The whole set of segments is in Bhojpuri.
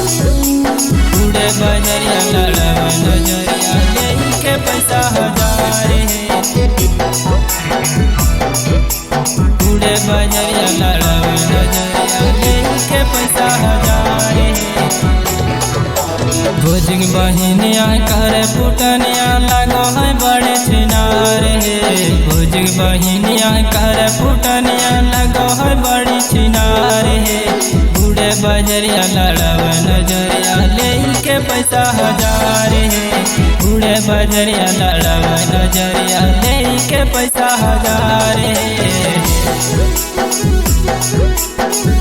बूढ़े बजरिया लड़ावे नजरिया लेके पैसा हजार है। बूढ़े बजरिया लड़ावे नजरिया लेके पैसा हजार है। भोजिंग बहिनिया करे पुटनिया लगो है बड़े छिनार है। भोजिंग बहिनिया करे पुटनिया लगो है बड़ी छिनार है। बूढ़े बजरिया लड़ावे नजरिया लेके पैसा हजार है। बूढ़े बजरिया लड़ावे नजरिया लेके पैसा हजार है।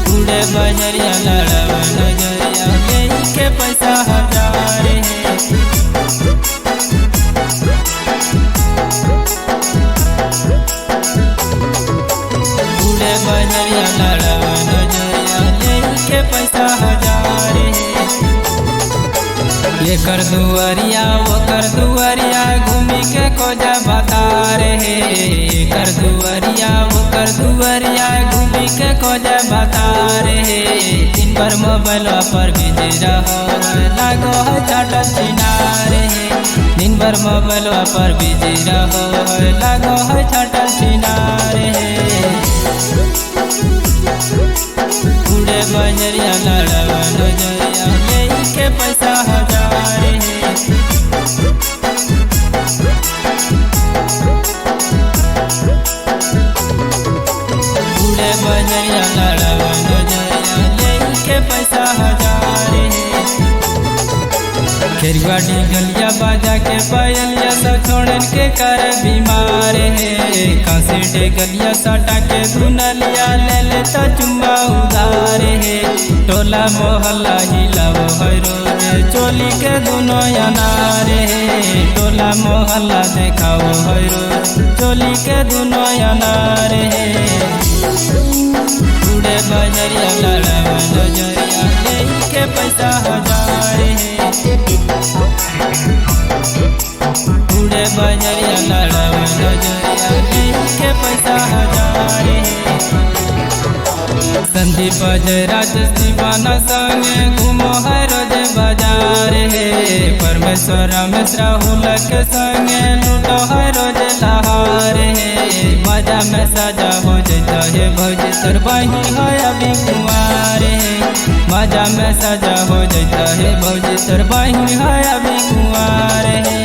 बूढ़े बजरिया लड़ावे नजरिया लेके पैसा हजार है। बूढ़े बजरिया लड़ावे नजरिया लेके पैसा हजार है। एकर दुआरिया ओकर दुआरिया घूमी के खोजा बता रहे। एकर दुआरिया ओकर दुआरिया घूमी के खोजा बता रहे। दिन भर मोबाइल पर बिजी रहो लागो है चाटल चिनारे। दिन भर मोबाइल पर बिजी रहो लागो है चाटल चिनारे। बूढ़े बजरिया लड़ावे नजरिया लेके पैसा हजार है। बूढ़े बजरिया लड़ावे नजरिया लेके पैसा हजार है। खेरवा गलिया बाजा के पायलिया सब छोड़न के कर बीमार है। कांसे गलिया सटा के दुनलिया ले लेता चुम्मा उधार है। टोला मोहल्ला हिलावो है रोज चोली के दोनों अनार है। टोला मोहल्ला देखाओ है रोज चोली के दोनों अनार है। बूढ़े बजरिया लड़ावे नजरिया लेके पैसा हजार है। बूढ़े बजरिया लड़ावे नजरिया लेके पैसा हजार है। संदीप राज दीवाना संगे घूमो है रोज बाजार है। परमेश्वर रमेश राहुल के संगे लूटो है रोज लहार है। मजा में सजा हो जाता है भौजी तर बही है अभी कुंवार है। मजा में सजा हो जाता है भौजी तर बही है अभी कुंवार है।